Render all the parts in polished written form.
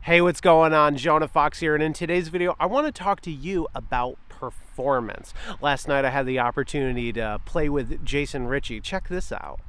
Hey, what's going on? Jonah Fox here, and in today's video, I want to talk to you about performance. Last night, I had the opportunity to play with Jason Ritchie. Check this out.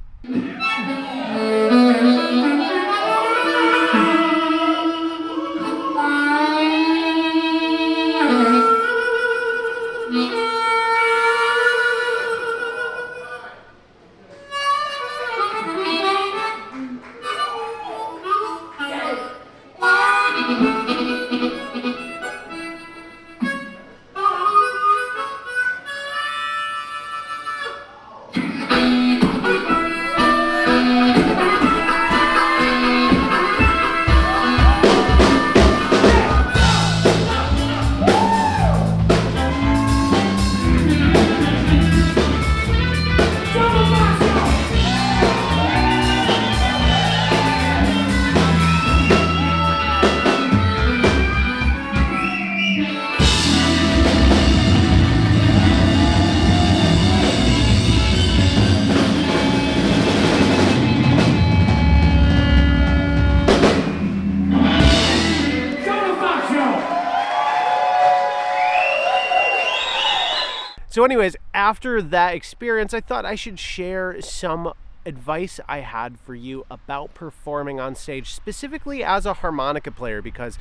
So anyways, after that experience, I thought I should share some advice I had for you about performing on stage, specifically as a harmonica player, because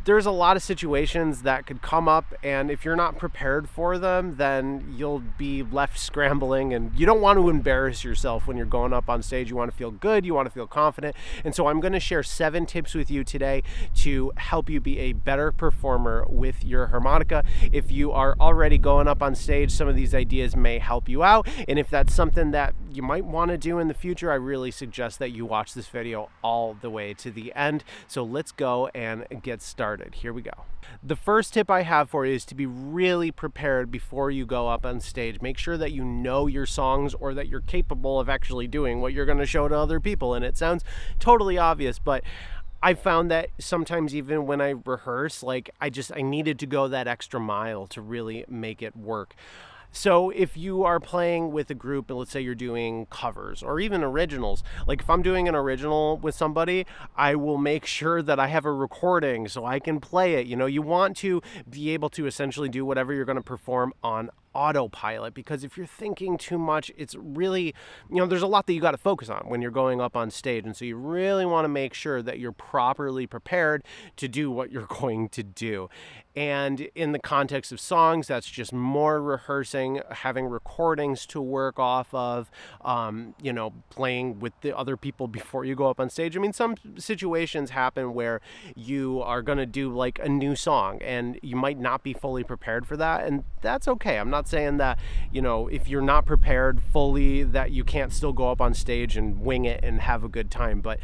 there's a lot of situations that could come up, and if you're not prepared for them, then you'll be left scrambling, and you don't want to embarrass yourself when you're going up on stage. You want to feel good, you want to feel confident, and so I'm going to share 7 tips with you today to help you be a better performer with your harmonica. If you are already going up on stage, some of these ideas may help you out, and if that's something that you might want to do in the future, I really suggest that you watch this video all the way to the end. So let's go and get started. Here we go. The first tip I have for you is to be really prepared before you go up on stage. Make sure that you know your songs, or that you're capable of actually doing what you're going to show to other people. And it sounds totally obvious, but I found that sometimes even when I rehearse, like I needed to go that extra mile to really make it work. So if you are playing with a group, and let's say you're doing covers or even originals, like if I'm doing an original with somebody, I will make sure that I have a recording so I can play it. You know, you want to be able to essentially do whatever you're going to perform on autopilot, because if you're thinking too much, it's really, there's a lot that you got to focus on when you're going up on stage. And so you really want to make sure that you're properly prepared to do what you're going to do. And in the context of songs, that's just more rehearsing, having recordings to work off of, playing with the other people before you go up on stage. I mean, some situations happen where you are going to do like a new song and you might not be fully prepared for that. And that's okay. I'm not saying that, if you're not prepared fully, that you can't still go up on stage and wing it and have a good time. But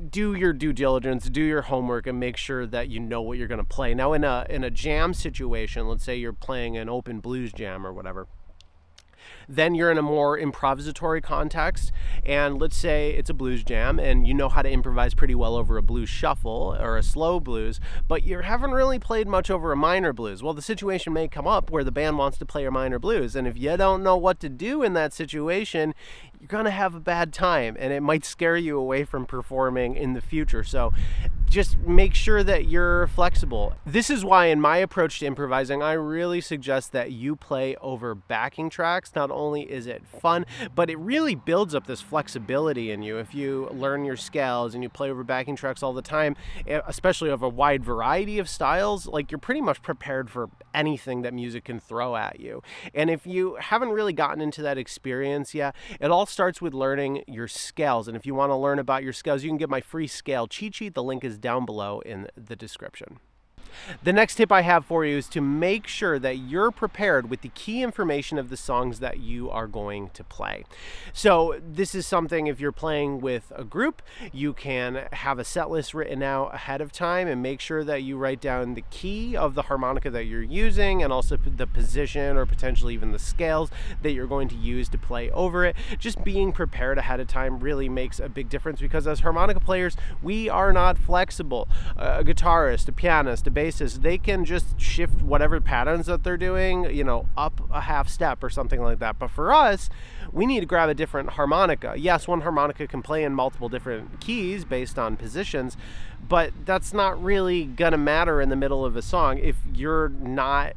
do your due diligence, do your homework, and make sure that you know what you're going to play. Now, in a jam situation, let's say you're playing an open blues jam or whatever, then you're in a more improvisatory context, and let's say it's a blues jam and you know how to improvise pretty well over a blues shuffle or a slow blues, but you haven't really played much over a minor blues. Well, the situation may come up where the band wants to play a minor blues, and if you don't know what to do in that situation, you're going to have a bad time, and it might scare you away from performing in the future. So just make sure that you're flexible. This is why in my approach to improvising, I really suggest that you play over backing tracks. Not only is it fun, but it really builds up this flexibility in you. If you learn your scales and you play over backing tracks all the time, especially of a wide variety of styles, like you're pretty much prepared for anything that music can throw at you. And if you haven't really gotten into that experience yet, it all starts with learning your scales. And if you want to learn about your scales, you can get my free scale cheat sheet. The link is down below in the description. The next tip I have for you is to make sure that you're prepared with the key information of the songs that you are going to play. So this is something, if you're playing with a group, you can have a set list written out ahead of time and make sure that you write down the key of the harmonica that you're using, and also the position or potentially even the scales that you're going to use to play over it. Just being prepared ahead of time really makes a big difference, because as harmonica players, we are not flexible. A guitarist, a pianist, a bass bassist, they can just shift whatever patterns that they're doing, up a half step or something like that. But for us, we need to grab a different harmonica. Yes, one harmonica can play in multiple different keys based on positions, but that's not really gonna matter in the middle of a song. If you're not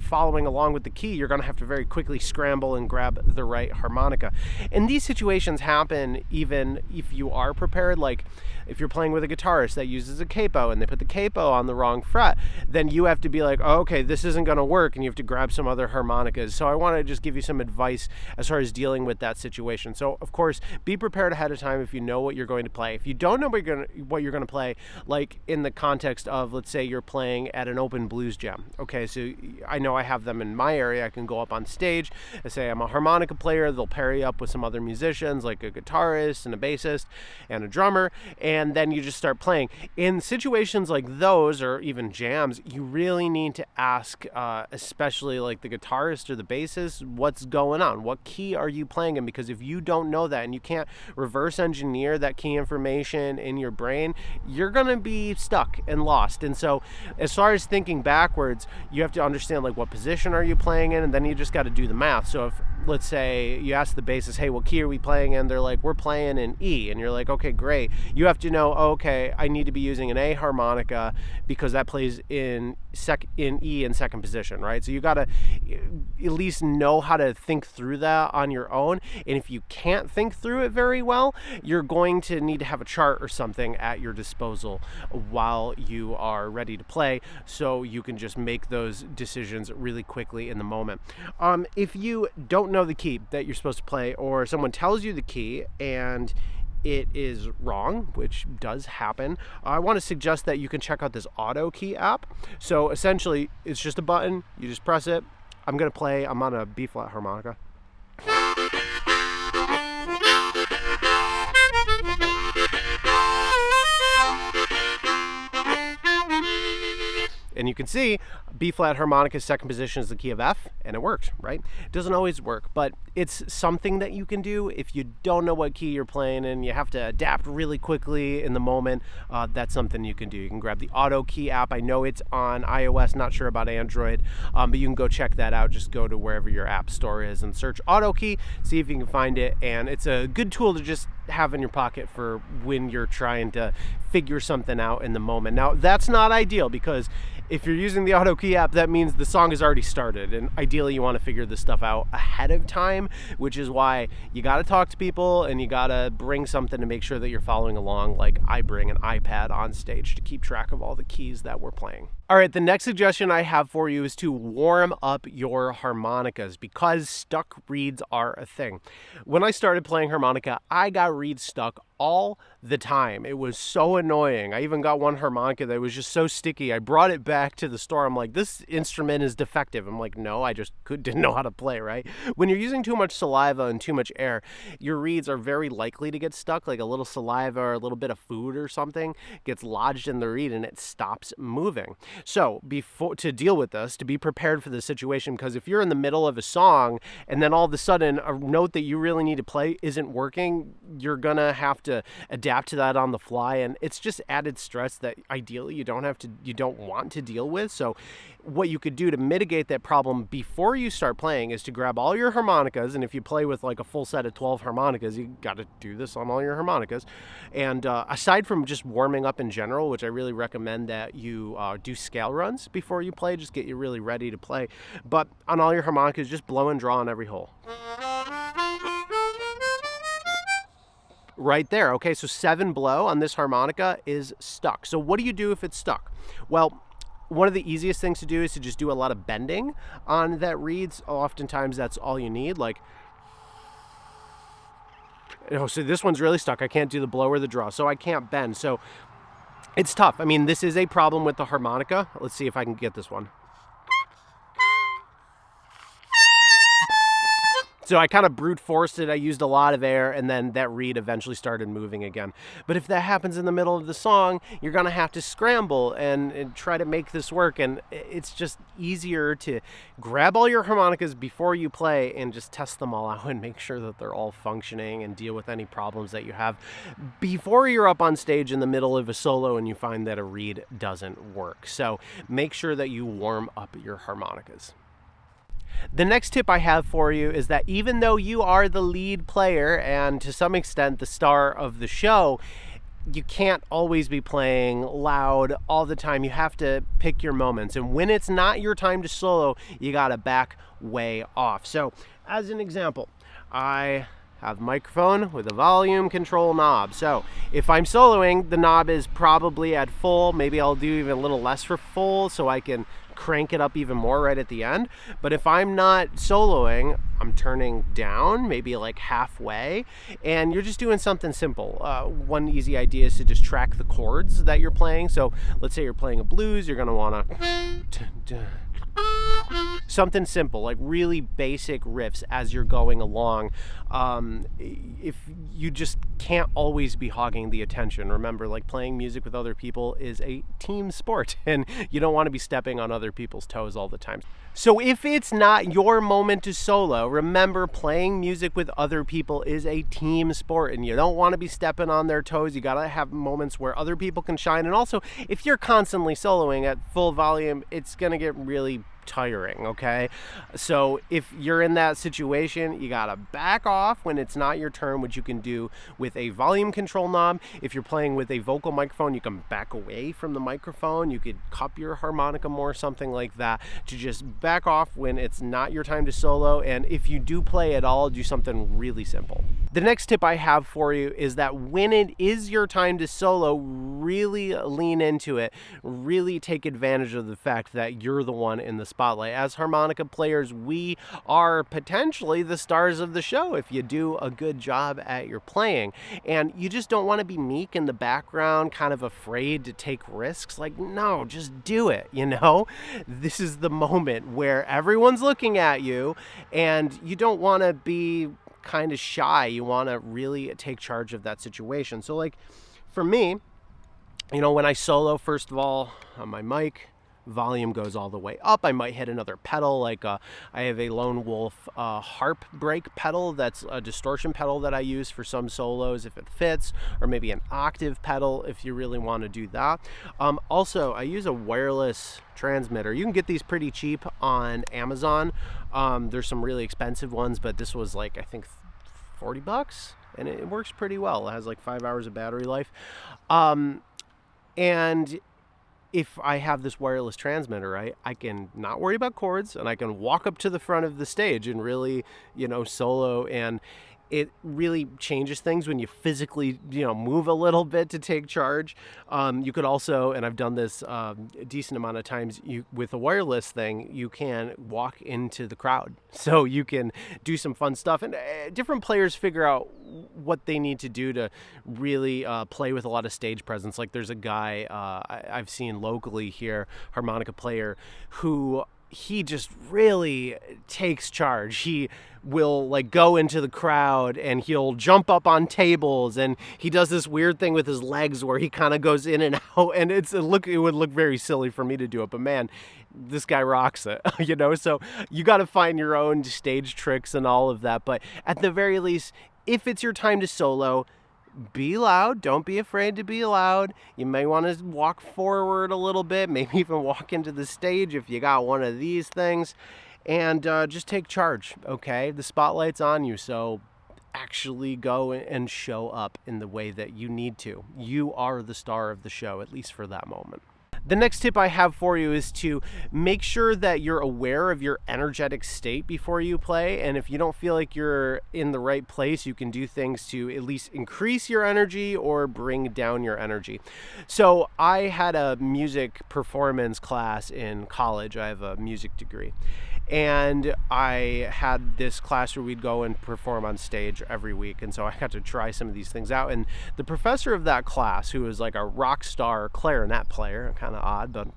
following along with the key, you're gonna have to very quickly scramble and grab the right harmonica. And these situations happen even if you are prepared. Like if you're playing with a guitarist that uses a capo and they put the capo on the wrong fret, then you have to be like, oh, okay, this isn't gonna work, and you have to grab some other harmonicas. So I want to just give you some advice as far as dealing with that situation. So of course, be prepared ahead of time if you know what you're going to play. If you don't know what you're going to play, like in the context of, let's say you're playing at an open blues jam. Okay, so I know I have them in my area. I can go up on stage and say I'm a harmonica player. They'll pair you up with some other musicians, like a guitarist and a bassist and a drummer, and then you just start playing. In situations like those, or even jams, you really need to ask, especially like the guitarist or the bassist, what's going on? What key are you playing in? Because if you don't know that and you can't reverse engineer that key information in your brain, you're gonna be stuck and lost. And so as far as thinking backwards, you have to understand like what position are you playing in, and then you just got to do the math. So if, let's say you ask the bassist, hey, what key are we playing in? They're like, we're playing in E. And you're like, okay, great. You have to know, okay, I need to be using an A harmonica because that plays in E in second position, right? So you got to at least know how to think through that on your own. And if you can't think through it very well, you're going to need to have a chart or something at your disposal while you are ready to play, so you can just make those decisions really quickly in the moment. If you don't know the key that you're supposed to play, or someone tells you the key and it is wrong, which does happen, I want to suggest that you can check out this auto key app. So essentially, it's just a button. You just press it. I'm on a B flat harmonica. And you can see B flat harmonica's second position is the key of F, and it works, right? It doesn't always work, but it's something that you can do. If you don't know what key you're playing in, you have to adapt really quickly in the moment. That's something you can do. You can grab the Auto Key app. I know it's on iOS, not sure about Android, but you can go check that out. Just go to wherever your app store is and search Auto Key, see if you can find it. And it's a good tool to just have in your pocket for when you're trying to figure something out in the moment. Now, that's not ideal, because if you're using the Auto Key app, that means the song has already started, and ideally you want to figure this stuff out ahead of time, which is why you got to talk to people and you got to bring something to make sure that you're following along. Like I bring an iPad on stage to keep track of all the keys that we're playing. All right, the next suggestion I have for you is to warm up your harmonicas, because stuck reeds are a thing. When I started playing harmonica, I got reeds stuck all the time. It was so annoying. I even got one harmonica that was just so sticky. I brought it back to the store. I'm like, this instrument is defective. I'm like, no, I just didn't know how to play, right? When you're using too much saliva and too much air, your reeds are very likely to get stuck. Like a little saliva or a little bit of food or something gets lodged in the reed and it stops moving. So to deal with this, to be prepared for the situation, because if you're in the middle of a song and then all of a sudden a note that you really need to play isn't working, you're gonna have to adapt to that on the fly, and it's just added stress that ideally you don't want to deal with. So what you could do to mitigate that problem before you start playing is to grab all your harmonicas, and if you play with like a full set of 12 harmonicas, you got to do this on all your harmonicas. And aside from just warming up in general, which I really recommend that you do scale runs before you play, just get you really ready to play. But on all your harmonicas, just blow and draw on every hole. Right there. Okay, so 7 blow on this harmonica is stuck. So what do you do if it's stuck? Well, one of the easiest things to do is to just do a lot of bending on that reeds. Oftentimes that's all you need. Like, so this one's really stuck. I can't do the blow or the draw, so I can't bend. So it's tough. I mean, this is a problem with the harmonica. Let's see if I can get this one. So I kind of brute forced it. I used a lot of air, and then that reed eventually started moving again. But if that happens in the middle of the song, you're going to have to scramble and try to make this work. And it's just easier to grab all your harmonicas before you play and just test them all out and make sure that they're all functioning and deal with any problems that you have before you're up on stage in the middle of a solo and you find that a reed doesn't work. So make sure that you warm up your harmonicas. The next tip I have for you is that even though you are the lead player and to some extent the star of the show, you can't always be playing loud all the time. You have to pick your moments. And when it's not your time to solo, you gotta back way off. So as an example, I have a microphone with a volume control knob. So if I'm soloing, the knob is probably at full. Maybe I'll do even a little less for full so I can crank it up even more right at the end. But if I'm not soloing, I'm turning down, maybe like halfway, and you're just doing something simple. One easy idea is to just track the chords that you're playing. So let's say you're playing a blues, you're gonna wanna something simple, like really basic riffs as you're going along. If you just can't always be hogging the attention. Remember, like playing music with other people is a team sport and you don't want to be stepping on other people's toes all the time. So if it's not your moment to solo, remember playing music with other people is a team sport and you don't want to be stepping on their toes. You got to have moments where other people can shine. And also, if you're constantly soloing at full volume, it's going to get really tiring, okay? So if you're in that situation, you gotta back off when it's not your turn, which you can do with a volume control knob. If you're playing with a vocal microphone, you can back away from the microphone. You could cup your harmonica more, something like that, to just back off when it's not your time to solo. And if you do play at all, do something really simple. The next tip I have for you is that when it is your time to solo, really lean into it. Really take advantage of the fact that you're the one in the spotlight. As harmonica players, we are potentially the stars of the show if you do a good job at your playing. And you just don't want to be meek in the background, kind of afraid to take risks. Like, no, just do it, you know? This is the moment where everyone's looking at you and you don't want to be kind of shy. You want to really take charge of that situation. So like for me, you know, when I solo, first of all, on my mic, volume goes all the way up. I might hit another pedal, like I have a Lone Wolf harp break pedal. That's a distortion pedal that I use for some solos if it fits, or maybe an octave pedal if you really want to do that. Also, I use a wireless transmitter. You can get these pretty cheap on Amazon. There's some really expensive ones, but this was like, I think $40, and it works pretty well. It has like 5 hours of battery life. And if I have this wireless transmitter, I can not worry about chords, and I can walk up to the front of the stage and really, you know, solo. And it really changes things when you physically, you know, move a little bit to take charge. You could also, and I've done this a decent amount of times, with a wireless thing, you can walk into the crowd. So you can do some fun stuff. And different players figure out what they need to do to really play with a lot of stage presence. Like there's a guy I've seen locally here, harmonica player, who he just really takes charge. He will like go into the crowd and he'll jump up on tables, and he does this weird thing with his legs where he kind of goes in and out, and it would look very silly for me to do it, but man, this guy rocks it, you know? So you got to find your own stage tricks and all of that. But at the very least, if it's your time to solo, be loud. Don't be afraid to be loud. You may want to walk forward a little bit, maybe even walk into the stage if you got one of these things, and just take charge, okay? The spotlight's on you, so actually go and show up in the way that you need to. You are the star of the show, at least for that moment. The next tip I have for you is to make sure that you're aware of your energetic state before you play. And if you don't feel like you're in the right place, you can do things to at least increase your energy or bring down your energy. So I had a music performance class in college. I have a music degree. And I had this class where we'd go and perform on stage every week. And so I got to try some of these things out. And the professor of that class, who was like a rock star clarinet player, kind of odd, but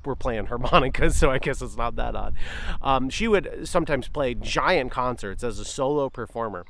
we're playing harmonica, so I guess it's not that odd. She would sometimes play giant concerts as a solo performer.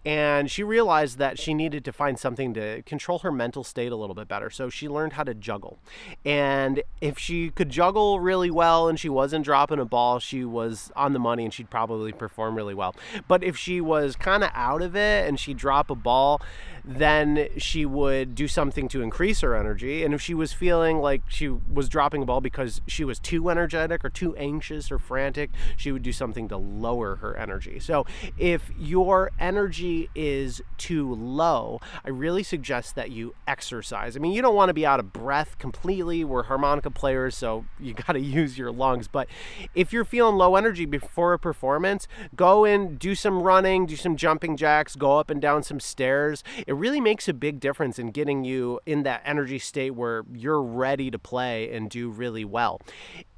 And she realized that she needed to find something to control her mental state a little bit better. So she learned how to juggle. And if she could juggle really well and she wasn't dropping a ball, she was on the money and she'd probably perform really well. But if she was kind of out of it and she'd drop a ball, then she would do something to increase her energy. And if she was feeling like she was dropping a ball because she was too energetic or too anxious or frantic, she would do something to lower her energy. So if your energy is too low, I really suggest that you exercise. I mean, you don't want to be out of breath completely. We're harmonica players, so you got to use your lungs. But if you're feeling low energy before a performance, go in, do some running, do some jumping jacks, go up and down some stairs. It really makes a big difference in getting you in that energy state where you're ready to play and do really well.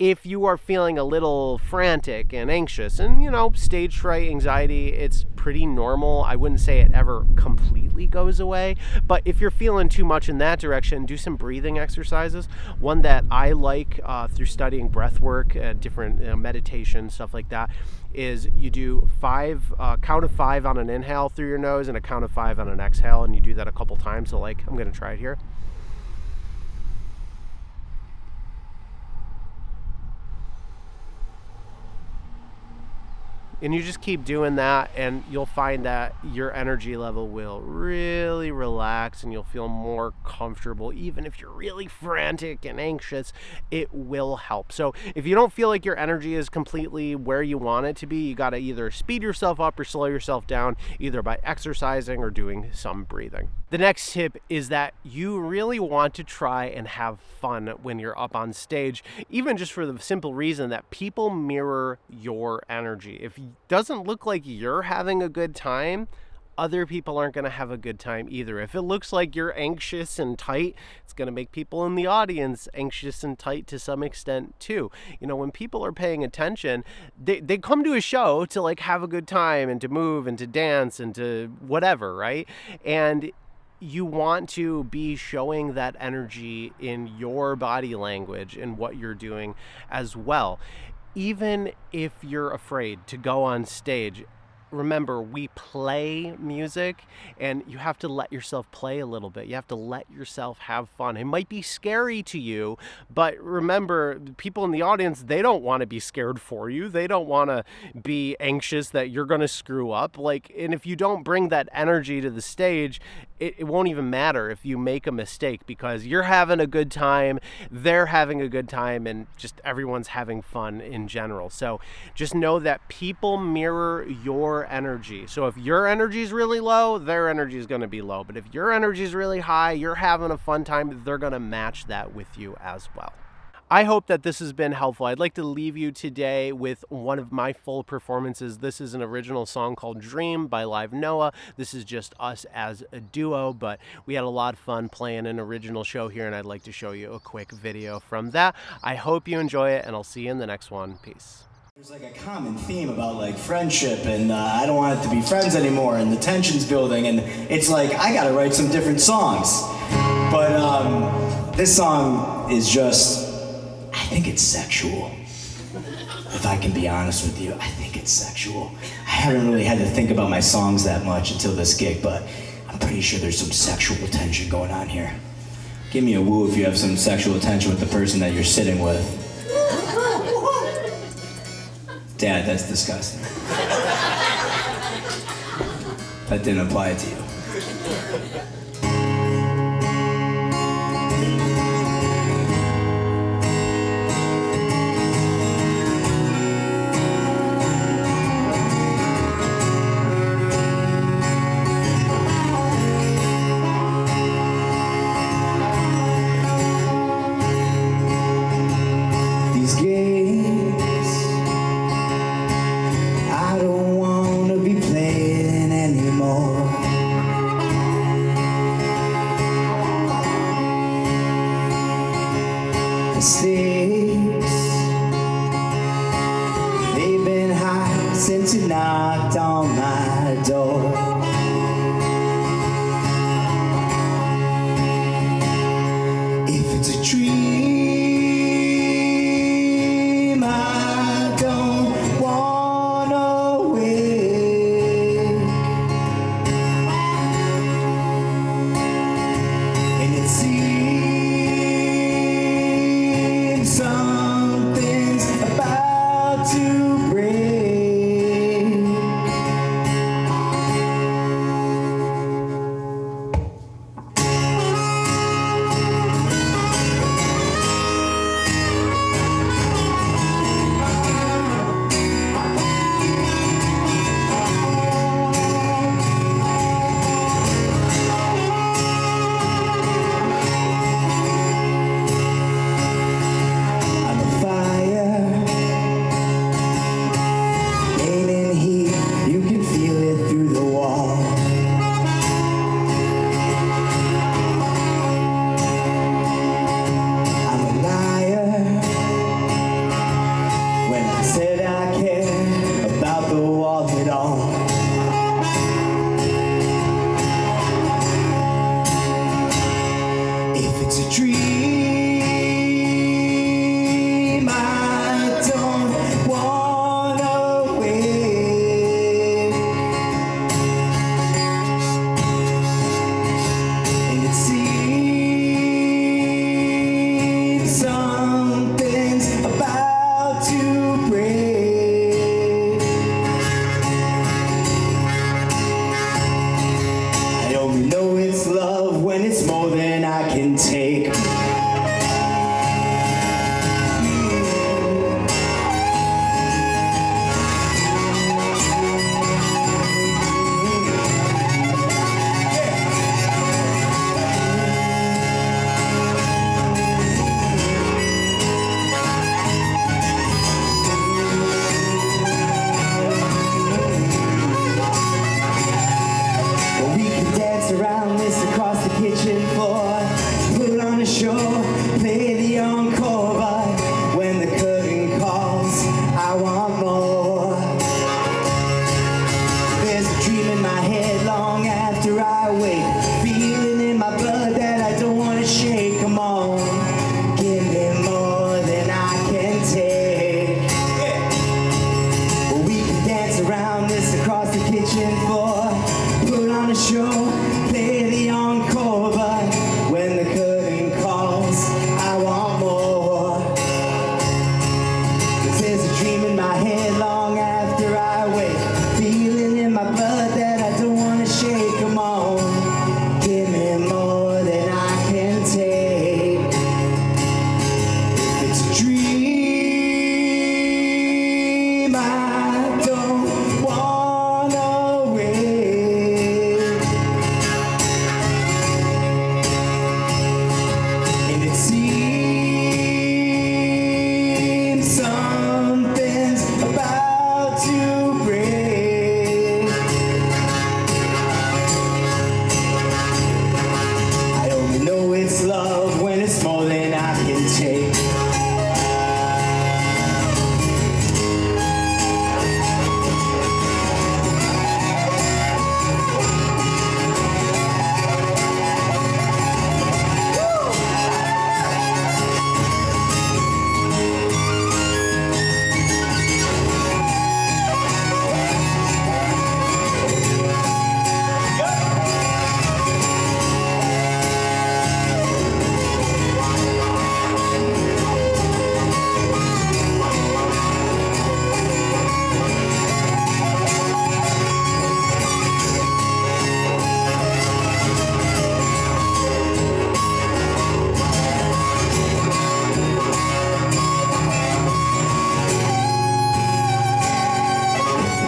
If you are feeling a little frantic and anxious and, stage fright, anxiety, it's pretty normal. I wouldn't say it ever completely goes away, but if you're feeling too much in that direction, do some breathing exercises. One that I like through studying breath work, different meditation, stuff like that, is you do count of 5 on an inhale through your nose and a count of 5 on an exhale, and you do that a couple times. So I'm going to try it here. And you just keep doing that, and you'll find that your energy level will really relax and you'll feel more comfortable. Even if you're really frantic and anxious, it will help. So if you don't feel like your energy is completely where you want it to be, you got to either speed yourself up or slow yourself down, either by exercising or doing some breathing. The next tip is that you really want to try and have fun when you're up on stage, even just for the simple reason that people mirror your energy. If it doesn't look like you're having a good time, other people aren't going to have a good time either. If it looks like you're anxious and tight, it's going to make people in the audience anxious and tight to some extent too. When people are paying attention, they come to a show to have a good time and to move and to dance and to whatever, right? And you want to be showing that energy in your body language and what you're doing as well. Even if you're afraid to go on stage, remember, we play music, and you have to let yourself play a little bit. You have to let yourself have fun. It might be scary to you, but remember, people in the audience, they don't want to be scared for you. They don't want to be anxious that you're going to screw up. And if you don't bring that energy to the stage, it won't even matter if you make a mistake, because you're having a good time, they're having a good time, and just everyone's having fun in general. So just know that people mirror your energy. So if your energy is really low, their energy is going to be low. But if your energy is really high, you're having a fun time, they're going to match that with you as well. I hope that this has been helpful. I'd like to leave you today with one of my full performances. This is an original song called Dream by Live Noah. This is just us as a duo, but we had a lot of fun playing an original show here, and I'd like to show you a quick video from that. I hope you enjoy it, and I'll see you in the next one. Peace. There's a common theme about friendship, and I don't want it to be friends anymore, and the tension's building, and it's I gotta write some different songs. But this song is just, I think it's sexual. If I can be honest with you, I think it's sexual. I haven't really had to think about my songs that much until this gig, but I'm pretty sure there's some sexual tension going on here. Give me a woo if you have some sexual tension with the person that you're sitting with. Dad, that's disgusting. That didn't apply to you. These games I don't want to be playing anymore. The stakes, they've been since you knocked on my door. If it's a dream, I don't wanna wake. And it seems something's about to break. I'm a fire, raining heat, you can feel it through the wall. I'm a liar when I said I care about the walls at all. If it's a dream, I don't wanna wake. And it seems something's about to break. I only know it's love when it's more than I can take. Well, we can dance around this across the kitchen floor, put on a show, play the encore, but when the curtain calls, I want more. There's a dream in my head long after I wake, feeling in my blood that I don't want to shake. Come on, give me more than I can take. Well, we can dance around this across the kitchen floor, put on a show, play the encore, but when the curtain calls, I want more. 'Cause there's a dream in my head long after I wake, feeling in my blood that I don't want to shake. Come on, give me more than I can take. If it's a dream, I don't wanna wait. And it seems something's about to break. I only know it's love when it's more than I can take.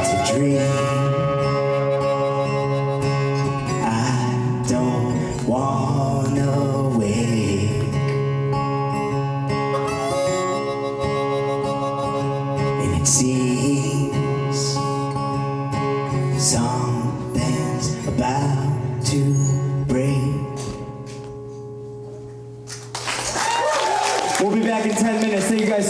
It's a dream, I don't wanna wake. And it seems something's about to break. We'll be back in 10 minutes. Thank you guys so